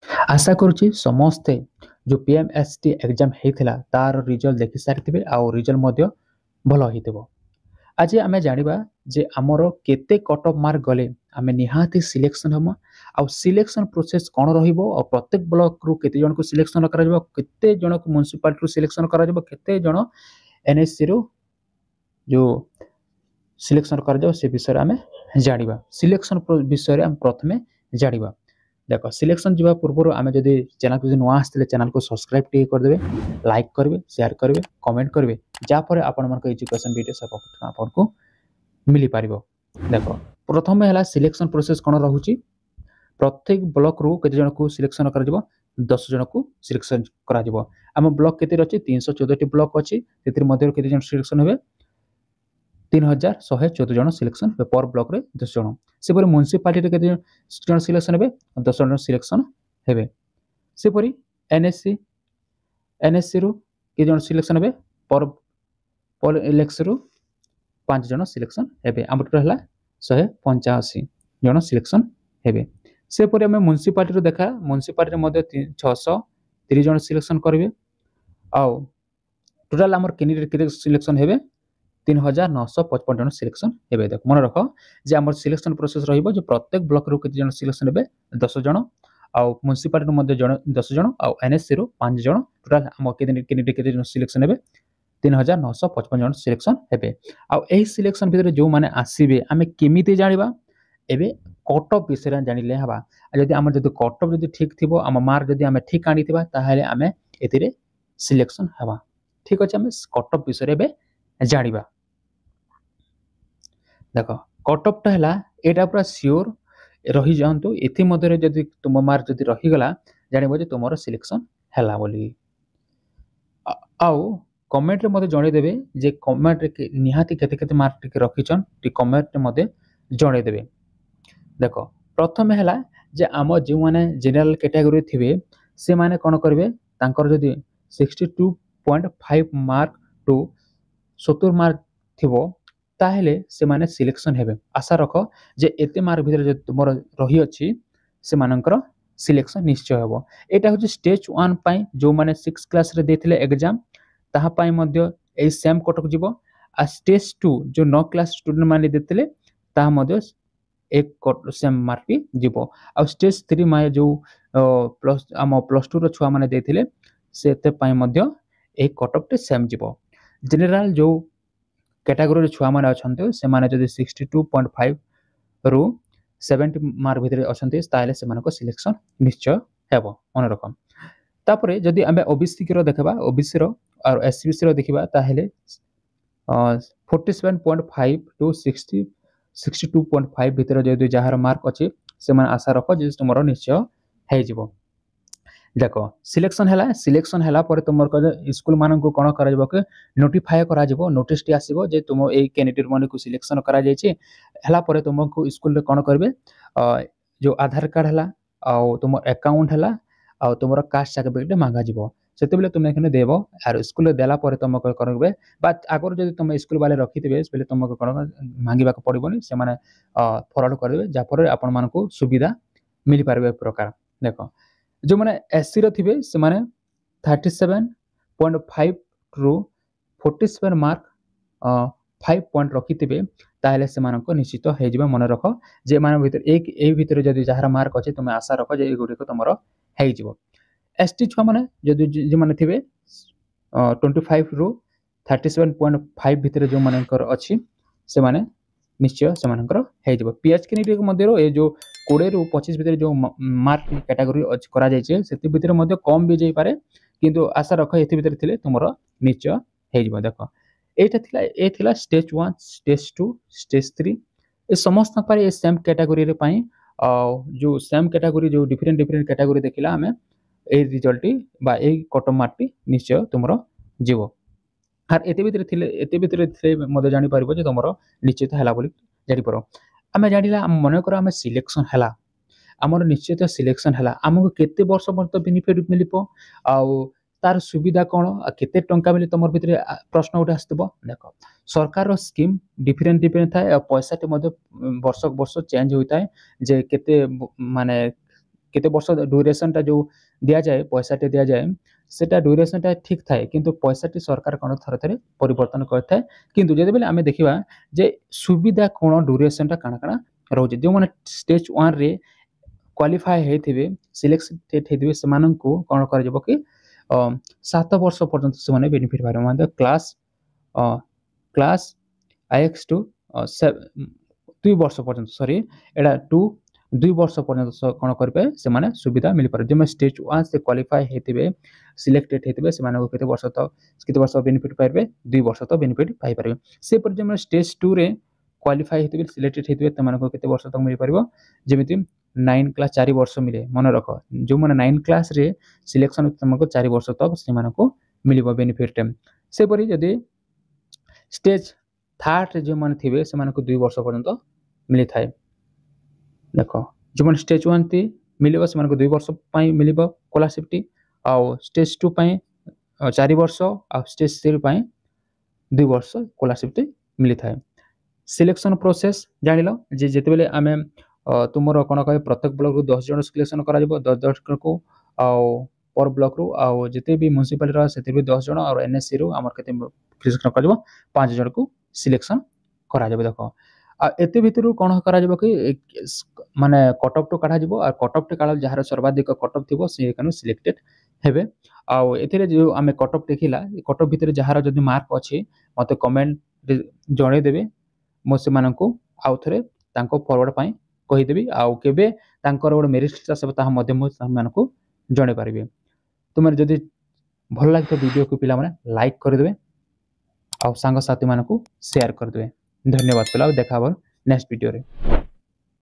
आशा करुच्ची समस्ते जो पीएमएसटी एग्जाम होता तार रिजल्ट देखि सारी आउ रिजल्ट भल हो। आज आम जाना जे आमर केते कट ऑफ मार्क गले आम निहाती सिलेक्शन हम आउ सिलेक्शन प्रोसेस कौन रो प्रत्येक ब्लॉक रु केते जन को सिलेक्शन केते जन को म्युनिसिपालिटी सिलेक्शन केते जन एनएससी रु जो सिलेक्शन कर से विषय आम जाना सिलेक्शन विषय आम प्रथमे जाना। देख सिलेक्शन जावा पूर्व आम जब चैनल को नुआ आसते चैनल को सब्सक्राइब टे करदे लाइक करेंगे शेयर करेंगे कमेंट करेंगे जहाँफल आपण एजुकेशन वीडियो सब आपको मिल पार। देख प्रथम है सिलेक्शन प्रोसेस कौन रोचे प्रत्येक ब्लॉक रु केते जन को सिलेक्शन कर 10 जन को सिलेक्शन करा आम ब्लॉक केते अच्छे 314 ब्लॉक अच्छी केते जन सिलेक्शन हे 3114 जन सिलेक्शन पर ब्लॉक रे 10 जन सेपरी म्युनिसिपालिटी केते जन सिलेक्शन हे 10 जन सिलेक्शन हे सेपरी एनएससी रु के जन सिलेक्शन हे पर इलेक्शन रु 5 जन सिलेक्शन हे आमटर है 185 जन सिलेक्शन हे सेपरी आम म्युनिसिपालिटी देखा म्युनिसिपालिटी 630 जन सिलेक्शन करेंगे आउ टोटाल आम कैंडिडेट सिलेक्शन हे 3955 जन सिलेक्शन हे। देख मन रख जे आम सिलेक्शन प्रोसेस रहिबो जे प्रत्येक ब्लॉक रु केते जन सिलेक्शन हे 10 जन आउ म्युनिसिपालिटी 10 जन आउ एनएससी रु 5 जन टोटाल आम कैंडिडेट केते जन सिलेक्शन हे 3955 जन सिलेक्शन हे। आउ एही सिलेक्शन भितर जो माने आसीबे आमे केमिति जानिबा एबे कट ऑफ विषय जानिले हबा जदि आम जदि कट ऑफ जदि ठीक थिबो आम मार्क जदि आमे ठीक आनिथिबा ताहाले आमे एतिरे सिलेक्शन हबा। ठीक अछि आमे कट ऑफ विषय एबे जानिबा। देख कट ऑफ टा हला एटा पूरा सियोर रही जांतु एथि मध्यरे जदि तुम मार्क जदि रही गला जानिबो जे तुमरो सिलेक्शन हला बोली। आउ कमेंट रे मते जणे देबे जे कमेंट रे निहाती केते केते मार्क टिके रखिछन टी कमेंट रे मते जणे देबे। देख प्रथम है जे आम जो मैंने जेनेल कैटेगोरी थे से माने कौन करेंगे तांकर जदि 62.5 मार्क टू 70 मार्क थिबो ताहेले से माने सिलेक्शन हेबे। आशा रख जे एते मार्क भितर जे तुमर रही अछि से मानकर सिलेक्शन निश्चय हेबो। एटा होछि स्टेज 1 पई जो माने 6 क्लास रे देथिले एग्जाम ताहा पई मध्य ए सेम कटक जिवो आ स्टेज 2 जो 9 क्लास स्टूडेंट माने देथिले ताहा मध्य एक सेम मार्क भी जीव आ स्टेज 3 माय जो प्लस आम प्लस 2 रो छुआ माने देथिले सेते पई मध्य एक कट ऑफ टे सेम जीव। जनरल जो कैटेगरी रे छुआ माने अछंते से माने जदि 62.5 रु 70 मार्क भितर अछंते ताले से मानको सिलेक्शन निश्चय हेबो मन रकम। तापरे जदि आमे ओबीसी के रो देखबा ओबीसी रो और एससीबीसी रो देखबा ताहेले 47.5 टू 62.5 भितर जदि जहार मार्क अछि से माने आशा रख जे तुमरो निश्चय हे जिवो। देखो सिलेक्शन हैला पर तुमर स्कूल मान को कौन कर नोटिफाए करा नोटिस टी आसीबो जे तुम ए कैंडिडेट मान को सिलेक्शन करा जायछि हैला पर तुमको स्कूल रे कौन करबे जो आधार कार्ड हैला आ तुम अकाउंट हैला आ तुमर कास्ट सर्टिफिकेट मांगा जिवो सेते बेले तुम एखने देबो आर स्कूल रे देला पर तुम करबे बात आगर जदि तुम स्कूल वाले रखिथिबे बेले तुमको कौन मांगिबा को पड़िबोनी से माने फॉरवर्ड करबे जा पर आपण मान को सुविधा मिल पारबे प्रकार। देखो जो मैंने एससी रो थिबे से माने 37.5 रु 47 मार्क 5 पॉइंट रखिथिबे ताहेले से मानको निश्चित हे जिबा। मन रख जे मान भीतर एक ए भीतर जदि जहार मार्क अछि तुम आशा रख जे गुडी को तमरो हे जिवो। एसटी छुआ माने जदि जे माने थिबे 25 रु 37.5 भीतर जो मानकर अछि से माने निश्चय से मानकर हे जिवो। पीएच कैंडिडेट मध्यरो ए जो 20 रु 25 भीतर जो मार्क कैटेगरी करा जायछि सेति भीतर मध्य कम भी जाई पारे किंतु आशा रख एति भीतर थिले तुमरो निश्चय हे जिवो। देखो एटा थिला ए थिला स्टेज 1 स्टेज 2 स्टेज 3 ए समस्त पर ए सेम कैटेगरी रे पई जो सेम कैटेगरी जो डिफरेंट कैटेगरी देखिला हमें ए रिजल्ट बा ए कट मार्क निश्चय तुमरो जीवो। आर एते भीतर थिले मते जानि पारिबो जे तुमरो निश्चित हैला बोली जानि परो। आमे जानिला मन कर आमे सिलेक्शन हैला आमर निश्चित सिलेक्शन हैला आमको केते वर्ष पर्यंत बेनिफिट मिलिपो आउ तार सुविधा कौन केते टंका मिले तुम भीतर प्रश्न उठे आसतबो। देखो सरकार स्कीम डिफरेंट थाए पैसा टे वर्ष वर्ष चेंज होता है जे केते माने केते वर्ष ड्यूरेशनटा जो दिया जाए पैसाटे दिया जाए सेटा ड्यूरेशनटा ठीक थाए किंतु पैसाटी सरकार कोन थरे थरे परिवर्तन करथाय किंतु जदि बेले आमे देखिबा जे सुविधा कोन ड्यूरेशनटा काना काना रहउजे जो माने स्टेज 1 रे क्वालिफाई हेथिबे सिलेक्टेड हेथिबे सेमानंकु कोन कर जबो कि 7 वर्ष पर्यंत से माने बेनिफिट पारे माने क्लास आईएक्स टू 2 वर्ष पर्यंत सॉरी एडा 2 वर्ष पर्यंत कोन करबे से माने सुविधा मिल पारे जे स्टेज 1 से क्वालिफाई हेथिबे सिलेक्टेड हेथिबे से माने केते वर्ष बेनिफिट पाइबे 2 वर्ष तो बेनिफिट पाइ पारे से पर जे स्टेज 2 रे क्वालिफाई हेथिबे सिलेक्टेड हेथिबे त माने केते वर्ष तक मिल पारिबो जेमिति 9 क्लास 4 वर्ष मिले मन रख जो माने 9 क्लास रे सिलेक्शन तुमको 4 वर्ष तक से मानको मिलिबो बेनिफिट से परि जदी स्टेज थर्ड रे जो माने थिबे से मानको 2 वर्ष पर्यंत मिली थाए देखो जो माने स्टेज 1 ती मिलिबो से मानको 2 वर्ष पई मिलिबो स्कॉलरशिप आ स्टेज 2 पई 4 वर्ष आ स्टेज 3 पई 2 वर्ष स्कॉलरशिप मिली थाए सिलेक्शन प्रोसेस जानिलो जे जेते बेले आमे तुमरो कोन कहे प्रत्येक ब्लॉक रु 10 जन सिलेक्शन करा जबो 10 जन को आ पर ब्लॉक रु आ जेते भी म्युनिसिपल रा सेते भी 10 जन और एनएससी रु हमर केते सिलेक्शन करा जबो 5 जन को सिलेक्शन करा जबो देखो आ एते भितरु कोन करा जबो कि माने कट ऑफ टू काढा जबो आ कट ऑफ टू काढा जहार सर्वाधिक कट ऑफ थिबो से कानु सिलेक्टेड हेबे आ एथिरे जो आमे कट ऑफ देखिला कट ऑफ भितरे जहार जदी मार्क अछि मते कमेंट जणे देबे मो से माननको आउ थरे तांको फॉरवर्ड पई कहि देबी आउ केबे तांकर गोटे मेरिट लिस्ट सब ताहा मध्य मो माननको जणे पारिबे तुमर जदी भल लागतो वीडियो को पिला माने लाइक कर देबे आ सांग साथी माननको शेयर कर देबे धन्यवाद पिला देखा नेक्स्ट वीडियो रे।